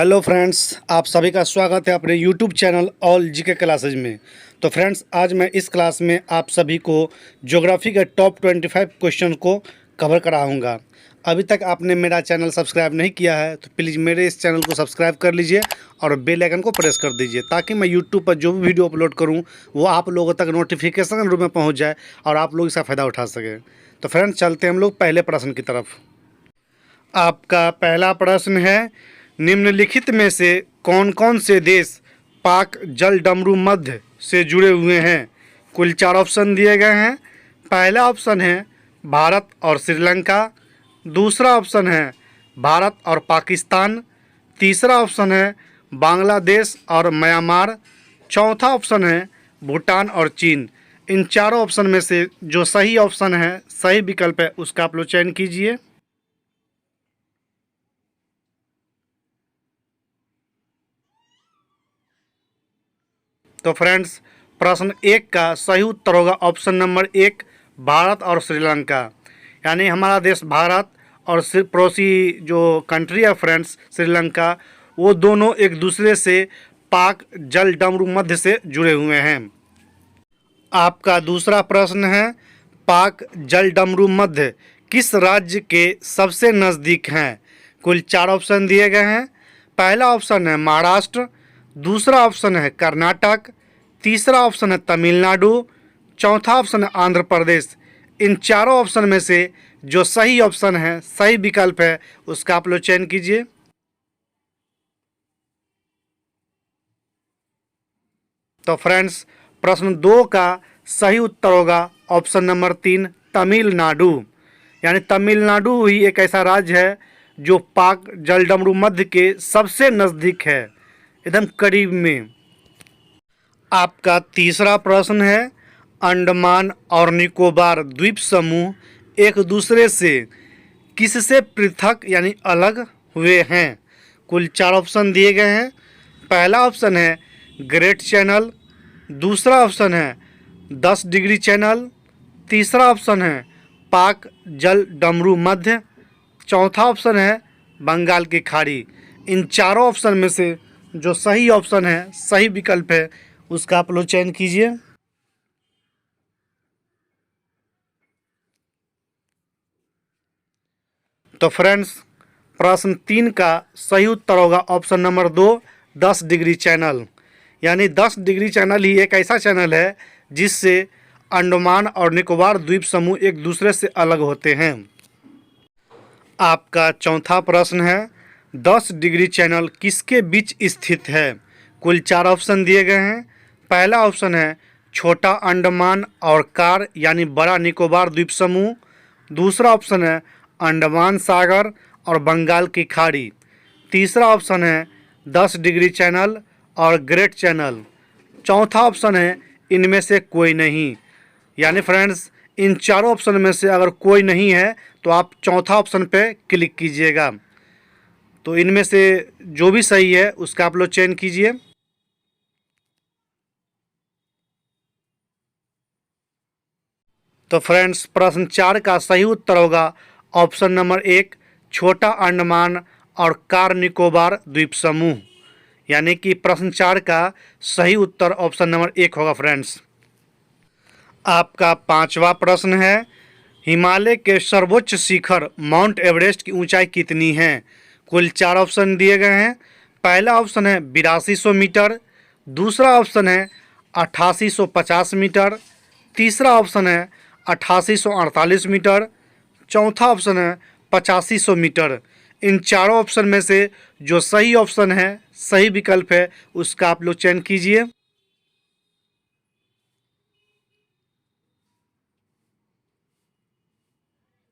Hello friends, आप सभी का स्वागत है अपने YouTube channel all GK classes में। तो फ्रेंड्स, आज मैं इस क्लास में आप सभी को ज्योग्राफी के टॉप 25 क्वेश्चन को कवर कराऊंगा। अभी तक आपने मेरा चैनल सब्सक्राइब नहीं किया है तो प्लीज़ मेरे इस चैनल को सब्सक्राइब कर लीजिए और बेल आइकन को प्रेस कर दीजिए, ताकि मैं यूट्यूब पर जो भी वीडियो अपलोड करूँ वो आप लोगों तक नोटिफिकेशन रूप में पहुँच जाए और आप लोग इसका फ़ायदा उठा सकें। तो फ्रेंड्स, चलते हम लोग पहले प्रश्न की तरफ। आपका पहला प्रश्न है, निम्नलिखित में से कौन कौन से देश पाक जल डमरू मध्य से जुड़े हुए हैं। कुल 4 ऑप्शन दिए गए हैं। पहला ऑप्शन है भारत और श्रीलंका, दूसरा ऑप्शन है भारत और पाकिस्तान, तीसरा ऑप्शन है बांग्लादेश और म्यांमार, चौथा ऑप्शन है भूटान और चीन। इन चारों ऑप्शन में से जो सही ऑप्शन है, सही विकल्प है, उसका आप लोग चयन कीजिए। तो फ्रेंड्स, प्रश्न 1 का सही उत्तर होगा ऑप्शन नंबर 1, भारत और श्रीलंका। यानी हमारा देश भारत और पड़ोसी जो कंट्री है फ्रेंड्स श्रीलंका, वो दोनों एक दूसरे से पाक जल डमरू मध्य से जुड़े हुए हैं। आपका दूसरा प्रश्न है, पाक जल डमरू मध्य किस राज्य के सबसे नज़दीक हैं। कुल 4 ऑप्शन दिए गए हैं। पहला ऑप्शन है महाराष्ट्र, दूसरा ऑप्शन है कर्नाटक, तीसरा ऑप्शन है तमिलनाडु, चौथा ऑप्शन है आंध्र प्रदेश। इन चारों ऑप्शन में से जो सही ऑप्शन है, सही विकल्प है, उसका आप लोग चयन कीजिए। तो फ्रेंड्स, प्रश्न 2 का सही उत्तर होगा ऑप्शन नंबर 3, तमिलनाडु। यानी तमिलनाडु ही एक ऐसा राज्य है जो पाक जलडमरू मध्य के सबसे नज़दीक है, एकदम करीब में। आपका तीसरा प्रश्न है, अंडमान और निकोबार द्वीप समूह एक दूसरे से किससे पृथक यानी अलग हुए हैं। कुल 4 ऑप्शन दिए गए हैं। पहला ऑप्शन है ग्रेट चैनल, दूसरा ऑप्शन है 10 डिग्री चैनल, तीसरा ऑप्शन है पाक जल डमरू मध्य, चौथा ऑप्शन है बंगाल की खाड़ी। इन चारों ऑप्शन में से जो सही ऑप्शन है, सही विकल्प है, उसका आप लोग चयन कीजिए। तो फ्रेंड्स, प्रश्न 3 का सही उत्तर होगा ऑप्शन नंबर 2, 10 डिग्री चैनल। यानी 10 डिग्री चैनल ही एक ऐसा चैनल है जिससे अंडमान और निकोबार द्वीप समूह एक दूसरे से अलग होते हैं। आपका चौथा प्रश्न है, 10 डिग्री चैनल किसके बीच स्थित है। कुल 4 ऑप्शन दिए गए हैं। पहला ऑप्शन है छोटा अंडमान और कार यानी बड़ा निकोबार द्वीप समूह, दूसरा ऑप्शन है अंडमान सागर और बंगाल की खाड़ी, तीसरा ऑप्शन है 10 डिग्री चैनल और ग्रेट चैनल, चौथा ऑप्शन है इनमें से कोई नहीं। यानी फ्रेंड्स, इन चारों ऑप्शन में से अगर कोई नहीं है तो आप चौथा ऑप्शन पे क्लिक कीजिएगा। तो इनमें से जो भी सही है उसका आप लोग चयन कीजिए। तो फ्रेंड्स, प्रश्न 4 का सही उत्तर होगा ऑप्शन नंबर 1, छोटा अंडमान और कार निकोबार द्वीप समूह। यानी कि प्रश्न 4 का सही उत्तर ऑप्शन नंबर 1 होगा फ्रेंड्स। आपका 5वां प्रश्न है, हिमालय के सर्वोच्च शिखर माउंट एवरेस्ट की ऊंचाई कितनी है। कुल 4 ऑप्शन दिए गए हैं। पहला ऑप्शन है 8200 मीटर, दूसरा ऑप्शन है 8850 मीटर, तीसरा ऑप्शन है 8848 मीटर, चौथा ऑप्शन है 8500 मीटर। इन चारों ऑप्शन में से जो सही ऑप्शन है, सही विकल्प है, उसका आप लोग चयन कीजिए।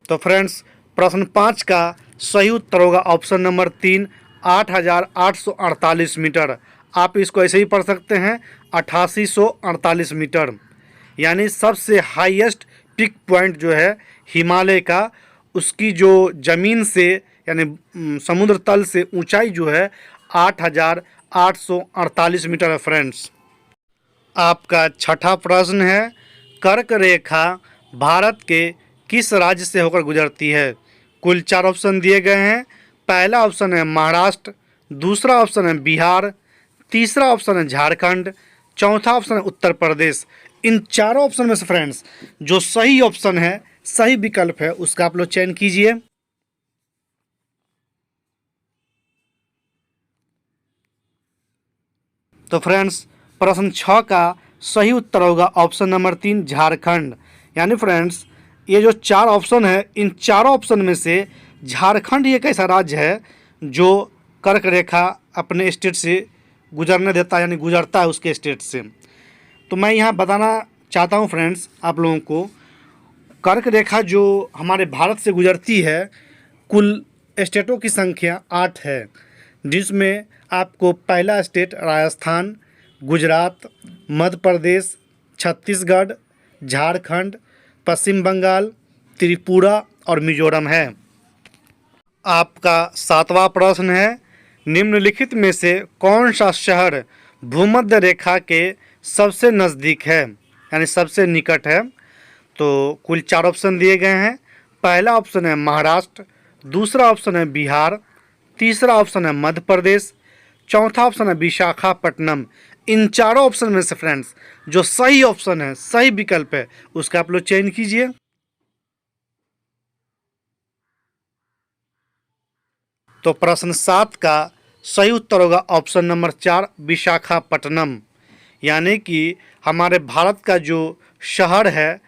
तो फ्रेंड्स, प्रश्न 5 का सही उत्तर होगा ऑप्शन नंबर 3, 8848 मीटर। आप इसको ऐसे ही पढ़ सकते हैं 8848 मीटर। यानी सबसे हाईएस्ट पिक पॉइंट जो है हिमालय का, उसकी जो ज़मीन से यानी समुद्र तल से ऊंचाई जो है 8848 मीटर है फ्रेंड्स। आपका छठा प्रश्न है, कर्क रेखा भारत के किस राज्य से होकर गुजरती है। कुल 4 ऑप्शन दिए गए हैं। पहला ऑप्शन है महाराष्ट्र, दूसरा ऑप्शन है बिहार, तीसरा ऑप्शन है झारखंड, चौथा ऑप्शन है उत्तर प्रदेश। इन चारों ऑप्शन में से फ्रेंड्स जो सही ऑप्शन है, सही विकल्प है, उसका आप लोग चयन कीजिए। तो फ्रेंड्स प्रश्न 6 का सही उत्तर होगा ऑप्शन नंबर 3 झारखंड। यानी फ्रेंड्स ये जो चार ऑप्शन है, इन चारों ऑप्शन में से झारखंड एक ऐसा राज्य है जो कर्क रेखा अपने स्टेट से गुजरने देता है, यानी गुजरता है उसके स्टेट से। तो मैं यहाँ बताना चाहता हूँ फ्रेंड्स आप लोगों को, कर्क रेखा जो हमारे भारत से गुजरती है, कुल स्टेटों की संख्या 8 है, जिसमें आपको पहला स्टेट राजस्थान, गुजरात, मध्य प्रदेश, छत्तीसगढ़, झारखंड, पश्चिम बंगाल, त्रिपुरा और मिजोरम है। आपका 7वां प्रश्न है, निम्नलिखित में से कौन सा शहर भूमध्य रेखा के सबसे नज़दीक है, यानी सबसे निकट है। तो कुल 4 ऑप्शन दिए गए हैं। पहला ऑप्शन है महाराष्ट्र, दूसरा ऑप्शन है बिहार, तीसरा ऑप्शन है मध्य प्रदेश, चौथा ऑप्शन है विशाखापट्टनम। इन चारों ऑप्शन में से फ्रेंड्स जो सही ऑप्शन है, सही विकल्प है, उसका आप लोग चयन कीजिए। तो प्रश्न 7 का सही उत्तर होगा ऑप्शन नंबर 4 विशाखापट्टनम। यानी कि हमारे भारत का जो शहर है,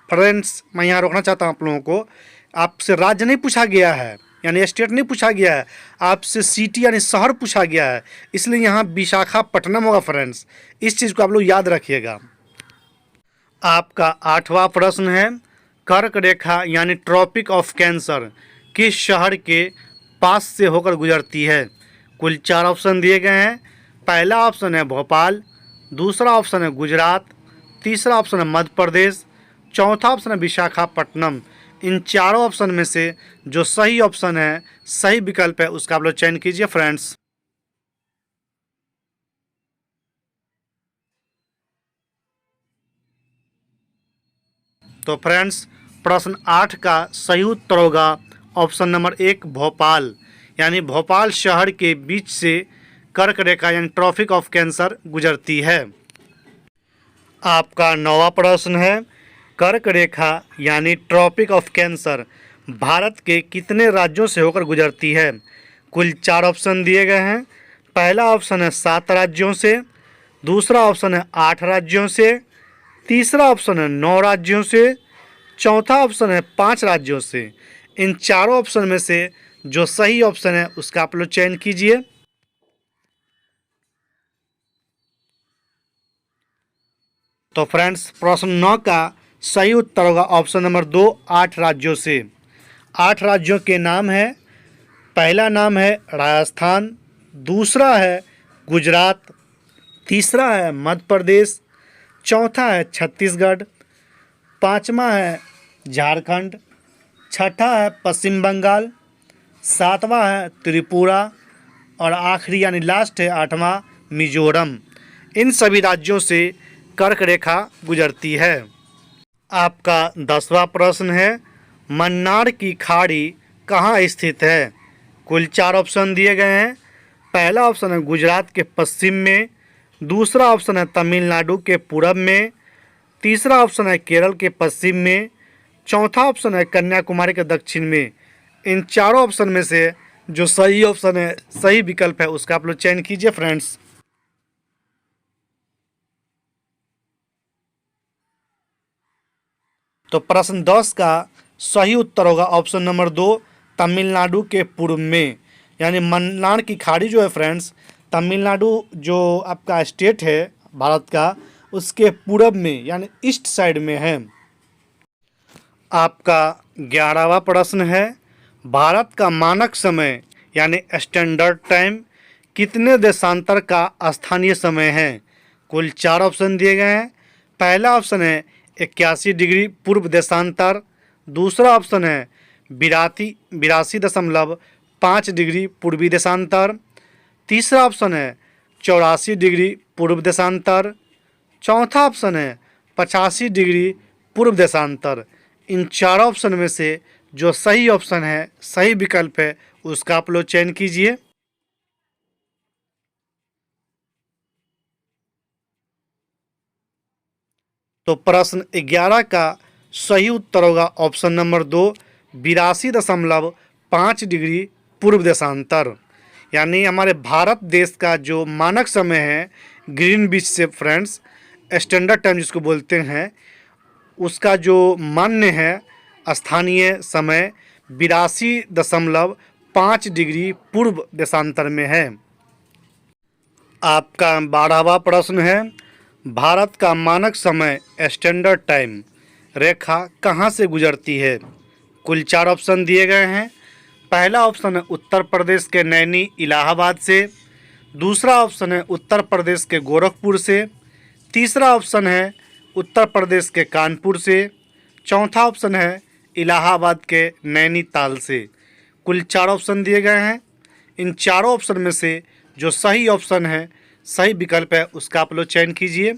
फ्रेंड्स मैं यहाँ रोकना चाहता हूँ आप लोगों को, आपसे राज्य नहीं पूछा गया है, यानी स्टेट नहीं पूछा गया है, आपसे सिटी यानी शहर पूछा गया है, इसलिए यहाँ विशाखापट्टनम होगा फ्रेंड्स। इस चीज़ को आप लोग याद रखिएगा। आपका 8वां प्रश्न है, कर्क रेखा यानी ट्रॉपिक ऑफ कैंसर किस शहर के पास से होकर गुजरती है। कुल 4 ऑप्शन दिए गए हैं। पहला ऑप्शन है भोपाल, दूसरा ऑप्शन है गुजरात, तीसरा ऑप्शन है मध्य प्रदेश, चौथा ऑप्शन है विशाखापट्टनम। इन चारों ऑप्शन में से जो सही ऑप्शन है, सही विकल्प है, उसका आप लोग चयन कीजिए फ्रेंड्स। तो फ्रेंड्स प्रश्न 8 का सही उत्तर होगा ऑप्शन नंबर 1 भोपाल। यानी भोपाल शहर के बीच से कर्क रेखा यानी ट्रॉपिक ऑफ कैंसर गुजरती है। आपका 9वां प्रश्न है, कर्क रेखा यानी ट्रॉपिक ऑफ कैंसर भारत के कितने राज्यों से होकर गुजरती है। कुल 4 ऑप्शन दिए गए हैं। पहला ऑप्शन है 7 राज्यों से, दूसरा ऑप्शन है 8 राज्यों से, तीसरा ऑप्शन है 9 राज्यों से, चौथा ऑप्शन है 5 राज्यों से। इन चारों ऑप्शन में से जो सही ऑप्शन है उसका आप लोग चयन कीजिए। तो फ्रेंड्स प्रश्न 9 का सही उत्तर होगा ऑप्शन नंबर 2 8 राज्यों से। 8 राज्यों के नाम है, पहला नाम है राजस्थान, दूसरा है गुजरात, तीसरा है मध्य प्रदेश, चौथा है छत्तीसगढ़, पांचवा है झारखंड, छठा है पश्चिम बंगाल, सातवां है त्रिपुरा और आखिरी यानी लास्ट है 8वां मिजोरम। इन सभी राज्यों से कर्क रेखा गुजरती है। आपका 10वां प्रश्न है, मन्नार की खाड़ी कहाँ स्थित है। कुल 4 ऑप्शन दिए गए हैं। पहला ऑप्शन है गुजरात के पश्चिम में, दूसरा ऑप्शन है तमिलनाडु के पूरब में, तीसरा ऑप्शन है केरल के पश्चिम में, चौथा ऑप्शन है कन्याकुमारी के दक्षिण में। इन चारों ऑप्शन में से जो सही ऑप्शन है, सही विकल्प है, उसका आप लोग चयन कीजिए फ्रेंड्स। तो प्रश्न 10 का सही उत्तर होगा ऑप्शन नंबर 2 तमिलनाडु के पूर्व में। यानी मन्नार की खाड़ी जो है फ्रेंड्स, तमिलनाडु जो आपका स्टेट है भारत का, उसके पूरब में यानी ईस्ट साइड में है। आपका 11वां प्रश्न है, भारत का मानक समय यानी स्टैंडर्ड टाइम कितने देशांतर का स्थानीय समय है। कुल 4 ऑप्शन दिए गए हैं। पहला ऑप्शन है 81 डिग्री पूर्व देशांतर, दूसरा ऑप्शन है 82.5 डिग्री पूर्वी देशांतर, तीसरा ऑप्शन है 84 डिग्री पूर्व देशांतर, चौथा ऑप्शन है 85 डिग्री पूर्व देशांतर। इन चार ऑप्शन में से जो सही ऑप्शन है, सही विकल्प है, उसका आप लोग चयन कीजिए। तो प्रश्न 11 का सही उत्तर होगा ऑप्शन नंबर 2, 82.5 डिग्री पूर्व देशांतर। यानी हमारे भारत देश का जो मानक समय है ग्रीनविच से फ्रेंड्स, स्टैंडर्ड टाइम जिसको बोलते हैं, उसका जो मान्य है स्थानीय समय 82.5 डिग्री पूर्व देशांतर में है। आपका 12वां प्रश्न है, भारत का मानक समय स्टैंडर्ड टाइम रेखा कहाँ से गुजरती है? कुल 4 ऑप्शन दिए गए हैं। पहला ऑप्शन है उत्तर प्रदेश के नैनी इलाहाबाद से, दूसरा ऑप्शन है उत्तर प्रदेश के गोरखपुर से, तीसरा ऑप्शन है उत्तर प्रदेश के कानपुर से, चौथा ऑप्शन है इलाहाबाद के नैनीताल से। कुल 4 ऑप्शन दिए गए हैं। इन चारों ऑप्शन में से जो सही ऑप्शन है, सही विकल्प है, उसका आप लोग चयन कीजिए।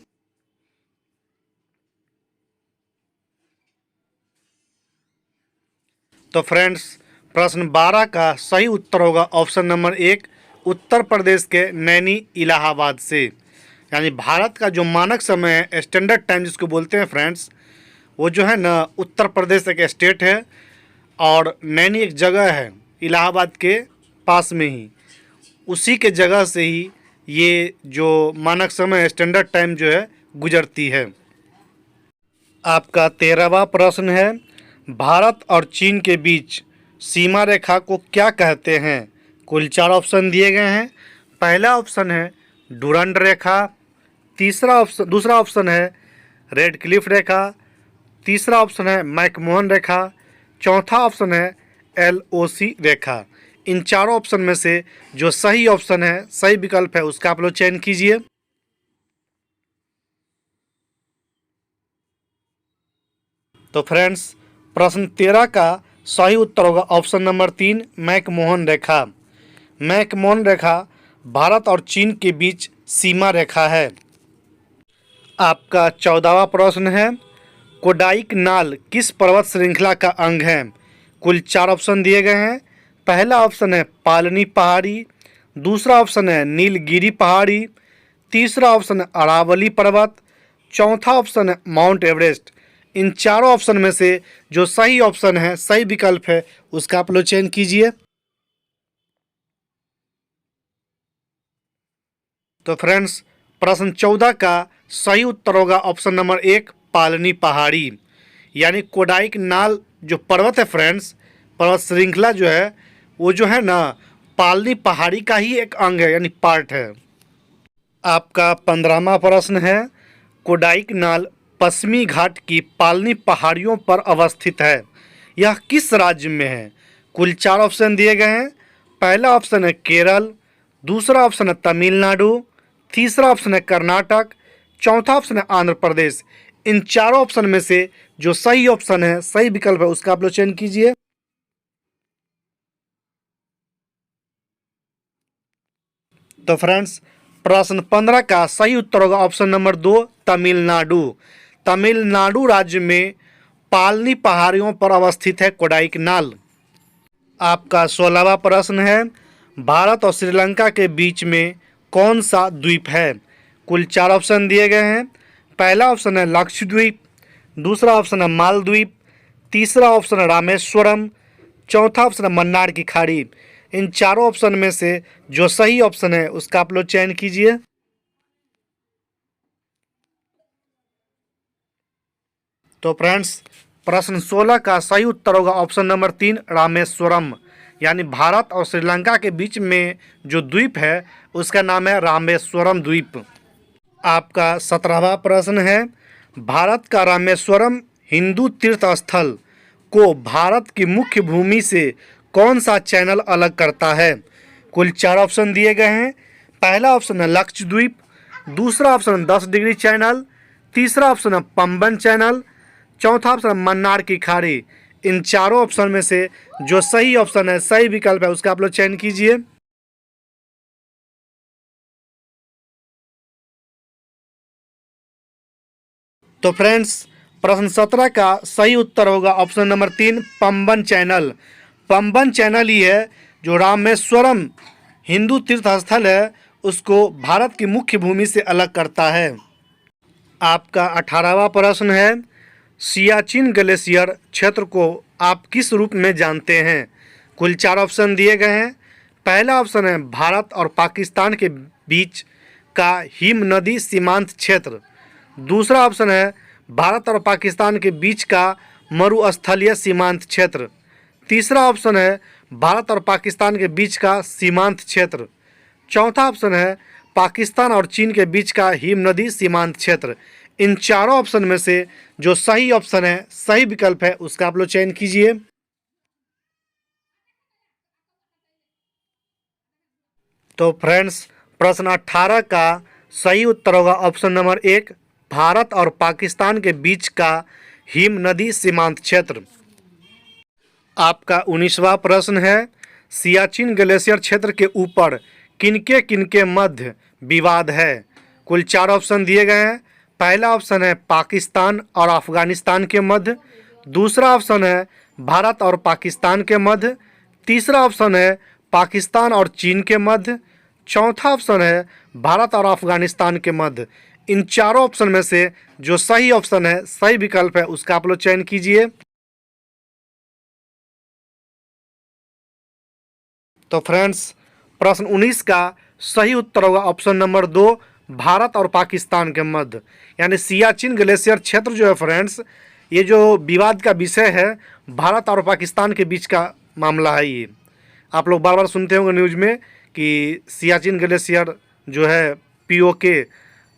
तो फ्रेंड्स, प्रश्न 12 का सही उत्तर होगा ऑप्शन नंबर 1, उत्तर प्रदेश के नैनी इलाहाबाद से। यानी भारत का जो मानक समय है स्टैंडर्ड टाइम जिसको बोलते हैं फ्रेंड्स, वो जो है ना उत्तर प्रदेश एक स्टेट है और नैनी एक जगह है इलाहाबाद के पास में ही, उसी के जगह से ही ये जो मानक समय स्टैंडर्ड टाइम जो है गुजरती है। आपका 13वां प्रश्न है, भारत और चीन के बीच सीमा रेखा को क्या कहते हैं? कुल 4 ऑप्शन दिए गए हैं। पहला ऑप्शन है डुरंड रेखा, दूसरा ऑप्शन है रेड क्लिफ रेखा, तीसरा ऑप्शन है मैकमोहन रेखा, चौथा ऑप्शन है LOC रेखा। इन चारों ऑप्शन में से जो सही ऑप्शन है, सही विकल्प है, उसका आप लोग चयन कीजिए। तो फ्रेंड्स, प्रश्न 13 का सही उत्तर होगा ऑप्शन नंबर 3, मैकमोहन रेखा। मैकमोहन रेखा भारत और चीन के बीच सीमा रेखा है। आपका 14वां प्रश्न है, कोडाइकनाल किस पर्वत श्रृंखला का अंग है? कुल 4 ऑप्शन दिए गए हैं। पहला ऑप्शन है पालनी पहाड़ी, दूसरा ऑप्शन है नीलगिरी पहाड़ी, तीसरा ऑप्शन है अरावली पर्वत, चौथा ऑप्शन है माउंट एवरेस्ट। इन चारों ऑप्शन में से जो सही ऑप्शन है, सही विकल्प है, उसका आप लोग चयन कीजिए। तो फ्रेंड्स, प्रश्न 14 का सही उत्तर होगा ऑप्शन नंबर 1, पालनी पहाड़ी। यानी कोडाइकनाल जो पर्वत है फ्रेंड्स, पर्वत श्रृंखला जो है, वो जो है ना पालनी पहाड़ी का ही एक अंग है, यानी पार्ट है। आपका 15वां प्रश्न है, कोडाइकनाल पश्चिमी घाट की पालनी पहाड़ियों पर अवस्थित है, यह किस राज्य में है? कुल 4 ऑप्शन दिए गए हैं। पहला ऑप्शन है केरल, दूसरा ऑप्शन है तमिलनाडु, तीसरा ऑप्शन है कर्नाटक, चौथा ऑप्शन है आंध्र प्रदेश। इन चारों ऑप्शन में से जो सही ऑप्शन है, सही विकल्प है, उसका आप लोग चयन कीजिए। तो फ्रेंड्स, प्रश्न 15 का सही उत्तर होगा ऑप्शन नंबर 2, तमिलनाडु। तमिलनाडु राज्य में पालनी पहाड़ियों पर अवस्थित है कोडाइकनाल। आपका 16वां प्रश्न है, भारत और श्रीलंका के बीच में कौन सा द्वीप है? कुल 4 ऑप्शन दिए गए हैं। पहला ऑप्शन है लक्षद्वीप, दूसरा ऑप्शन है मालद्वीप, तीसरा ऑप्शन है रामेश्वरम, चौथा ऑप्शन है मन्नार की खाड़ी। इन चारों ऑप्शन में से जो सही ऑप्शन है, उसका आप लोग चयन कीजिए। तो फ्रेंड्स, प्रश्न 16 का सही उत्तर होगा ऑप्शन नंबर 3, रामेश्वरम। यानी भारत और श्रीलंका के बीच में जो द्वीप है, उसका नाम है रामेश्वरम द्वीप। आपका 17वां प्रश्न है, भारत का रामेश्वरम हिंदू तीर्थ स्थल को भारत की मुख्य भूमि से कौन सा चैनल अलग करता है? कुल 4 ऑप्शन दिए गए हैं। पहला ऑप्शन है लक्षद्वीप, दूसरा ऑप्शन है 10 डिग्री चैनल, तीसरा ऑप्शन है पंबन चैनल, चौथा ऑप्शन है मन्नार की खाड़ी। इन चारों ऑप्शन में से जो सही ऑप्शन है, सही विकल्प है, उसका आप लोग चयन कीजिए। तो फ्रेंड्स, प्रश्न 17 का सही उत्तर होगा option number 3, Pamban channel. Pamban channel ही है जो रामेश्वरम हिंदू तीर्थ स्थल है, उसको भारत की मुख्य भूमि से अलग करता है। आपका 18वां प्रश्न है, सियाचिन ग्लेशियर क्षेत्र को आप किस रूप में जानते हैं? कुल 4 ऑप्शन दिए गए हैं। पहला ऑप्शन है भारत और पाकिस्तान के बीच का हिम नदी सीमांत क्षेत्र। दूसरा ऑप्शन है भारत और पाकिस्तान के बीच का मरुस्थलीय सीमांत क्षेत्र। तीसरा ऑप्शन है भारत और पाकिस्तान के बीच का सीमांत क्षेत्र। चौथा ऑप्शन है पाकिस्तान और चीन के बीच का हिम नदी सीमांत क्षेत्र। इन चारों ऑप्शन में से जो सही ऑप्शन है, सही विकल्प है, उसका आप लोग चयन कीजिए। तो फ्रेंड्स, प्रश्न 18 का सही उत्तर होगा ऑप्शन नंबर 1, भारत और पाकिस्तान के बीच का हिम नदी सीमांत क्षेत्र। आपका 19वां प्रश्न है, सियाचिन ग्लेशियर क्षेत्र के ऊपर किनके मध्य विवाद है? कुल 4 ऑप्शन दिए गए हैं। पहला ऑप्शन है पाकिस्तान और अफगानिस्तान के मध्य। दूसरा ऑप्शन है भारत और पाकिस्तान के मध्य। तीसरा ऑप्शन है पाकिस्तान और चीन के मध्य। चौथा ऑप्शन है भारत और अफगानिस्तान के मध्य। इन चारों ऑप्शन में से जो सही ऑप्शन है, सही विकल्प है, उसका आप लोग चयन कीजिए। तो फ्रेंड्स, प्रश्न 19 का सही उत्तर होगा ऑप्शन नंबर 2, भारत और पाकिस्तान के मध्य। यानी सियाचिन ग्लेशियर क्षेत्र जो है फ्रेंड्स, ये जो विवाद का विषय है, भारत और पाकिस्तान के बीच का मामला है। ये आप लोग बार बार सुनते होंगे न्यूज़ में कि सियाचिन ग्लेशियर जो है पीओके,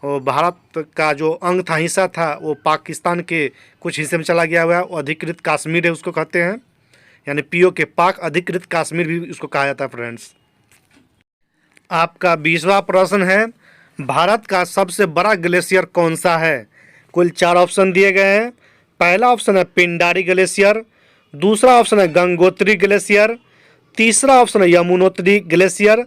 और भारत का जो अंग था, हिस्सा था, वो पाकिस्तान के कुछ हिस्से में चला गया हुआ है। वो अधिकृत कश्मीर है, उसको कहते हैं। यानी पीओके, पाक अधिकृत कश्मीर भी उसको कहा जाता है फ्रेंड्स। आपका 20वां प्रश्न है, भारत का सबसे बड़ा ग्लेशियर कौन सा है? कुल 4 ऑप्शन दिए गए हैं। पहला ऑप्शन है पिंडारी ग्लेशियर। दूसरा ऑप्शन है गंगोत्री ग्लेशियर। तीसरा ऑप्शन है यमुनोत्री ग्लेशियर।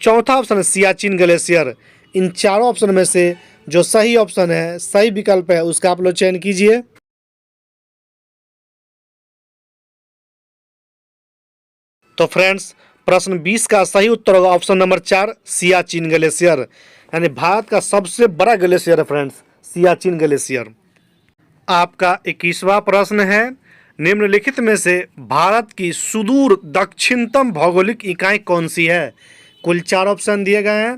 चौथा ऑप्शन है सियाचिन ग्लेशियर। इन चारों ऑप्शन में से जो सही ऑप्शन है, सही विकल्प है, उसका आप लोग चयन कीजिए। तो फ्रेंड्स, प्रश्न 20 का सही उत्तर होगा ऑप्शन नंबर 4, सियाचिन ग्लेशियर। यानी भारत का सबसे बड़ा ग्लेशियर है फ्रेंड्स, सियाचिन ग्लेशियर। आपका 21वां प्रश्न है, निम्नलिखित में से भारत की सुदूर दक्षिणतम भौगोलिक इकाई कौन सी है? कुल 4 ऑप्शन दिए गए हैं।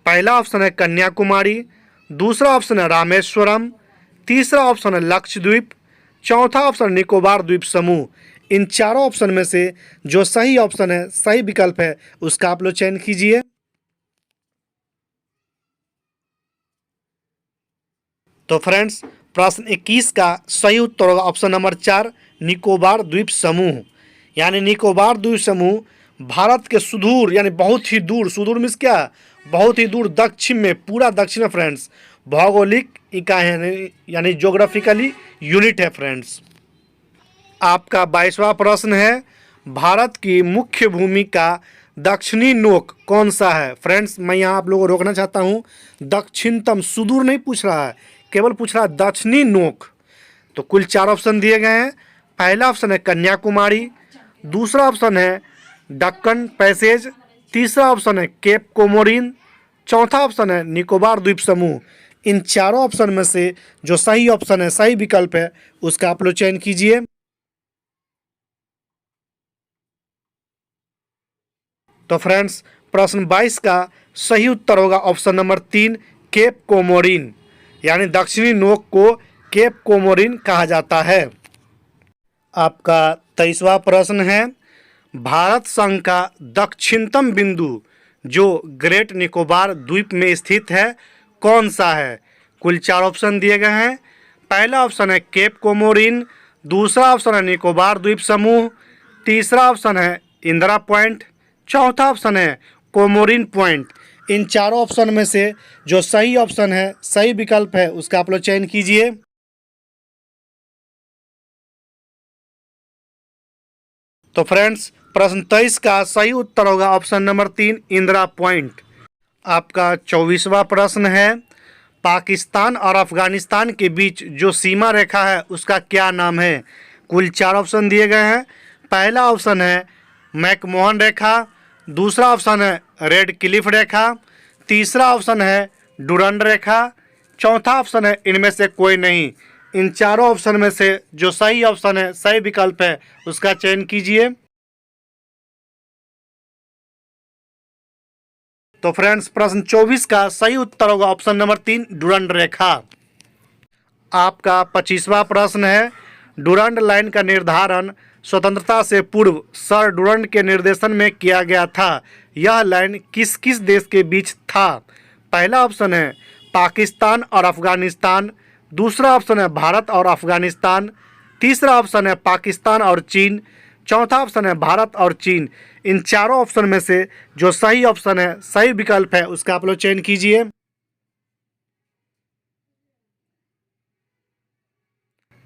पहला ऑप्शन है कन्याकुमारी। दूसरा ऑप्शन है रामेश्वरम। तीसरा ऑप्शन है लक्षद्वीप। चौथा ऑप्शन निकोबार द्वीप समूह। इन चारों ऑप्शन में से जो सही ऑप्शन है, सही विकल्प है, उसका आप लोग चयन कीजिए। तो फ्रेंड्स, प्रश्न 21 का सही उत्तर होगा ऑप्शन नंबर 4, निकोबार द्वीप समूह। यानी निकोबार द्वीप समूह भारत के सुदूर, यानी बहुत ही दूर, सुदूर मीन्स क्या, बहुत ही दूर दक्षिण में, पूरा दक्षिण में फ्रेंड्स, भौगोलिक इकाई है, यानी ज्योग्राफिकली यूनिट है फ्रेंड्स। आपका 22वां प्रश्न है, भारत की मुख्य भूमि का दक्षिणी नोक कौन सा है? फ्रेंड्स, मैं यहाँ आप लोगों को रोकना चाहता हूँ, दक्षिणतम, सुदूर नहीं पूछ रहा है, केवल पूछ रहा है दक्षिणी नोक। तो कुल 4 ऑप्शन दिए गए हैं। पहला ऑप्शन है कन्याकुमारी। दूसरा ऑप्शन है दक्कन पैसेज। तीसरा ऑप्शन है केप कोमोरिन। चौथा ऑप्शन है निकोबार द्वीप समूह। इन चारों ऑप्शन में से जो सही ऑप्शन है, सही विकल्प है, उसका आप लोग चयन कीजिए। तो फ्रेंड्स, प्रश्न 22 का सही उत्तर होगा ऑप्शन नंबर 3, केप कोमोरिन। यानी दक्षिणी नोक को केप कोमोरिन कहा जाता है। आपका 23वां प्रश्न है, भारत संघ का दक्षिणतम बिंदु जो ग्रेट निकोबार द्वीप में स्थित है, कौन सा है? कुल 4 ऑप्शन दिए गए हैं। पहला ऑप्शन है केप कोमोरिन। दूसरा ऑप्शन है निकोबार द्वीप समूह। तीसरा ऑप्शन है इंदिरा पॉइंट। चौथा ऑप्शन है कोमोरिन पॉइंट। इन चारों ऑप्शन में से जो सही ऑप्शन है, सही विकल्प है, उसका आप लोग चयन कीजिए। तो फ्रेंड्स, प्रश्न 23 का सही उत्तर होगा ऑप्शन नंबर 3, इंदिरा पॉइंट। आपका 24वां प्रश्न है, पाकिस्तान और अफगानिस्तान के बीच जो सीमा रेखा है, उसका क्या नाम है? कुल 4 ऑप्शन दिए गए हैं। पहला ऑप्शन है मैकमोहन रेखा। दूसरा ऑप्शन है रेड क्लिफ रेखा। तीसरा ऑप्शन है डुरंड रेखा। चौथा ऑप्शन है इनमें से कोई नहीं। इन चारों ऑप्शन में से जो सही ऑप्शन है, सही विकल्प है, उसका चयन कीजिए। तो फ्रेंड्स प्रश्न 24 का सही उत्तर होगा ऑप्शन नंबर 3, डुरंड रेखा। आपका 25वां प्रश्न है, डुरंड लाइन का निर्धारण स्वतंत्रता से पूर्व सर डुरंड के निर्देशन में किया गया था। यह लाइन किस किस देश के बीच था? पहला ऑप्शन है पाकिस्तान और अफगानिस्तान, दूसरा ऑप्शन है भारत और अफगानिस्तान, तीसरा ऑप्शन है पाकिस्तान और चीन, चौथा ऑप्शन है भारत और चीन। इन चारों ऑप्शन में से जो सही ऑप्शन है, सही विकल्प है, उसका आप लोग चयन कीजिए।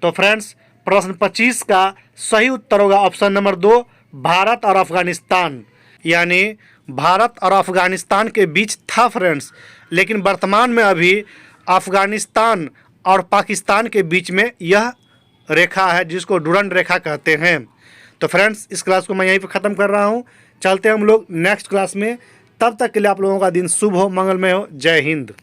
तो फ्रेंड्स प्रश्न 25 का सही उत्तर होगा ऑप्शन नंबर 2, भारत और अफगानिस्तान। यानी भारत और अफगानिस्तान के बीच था फ्रेंड्स, लेकिन वर्तमान में अभी अफगानिस्तान और पाकिस्तान के बीच में यह रेखा है जिसको डुरंड रेखा कहते हैं। तो फ्रेंड्स इस क्लास को मैं यहीं पर ख़त्म कर रहा हूँ। चलते हैं हम लोग नेक्स्ट क्लास में। तब तक के लिए आप लोगों का दिन शुभ हो, मंगलमय हो। जय हिंद।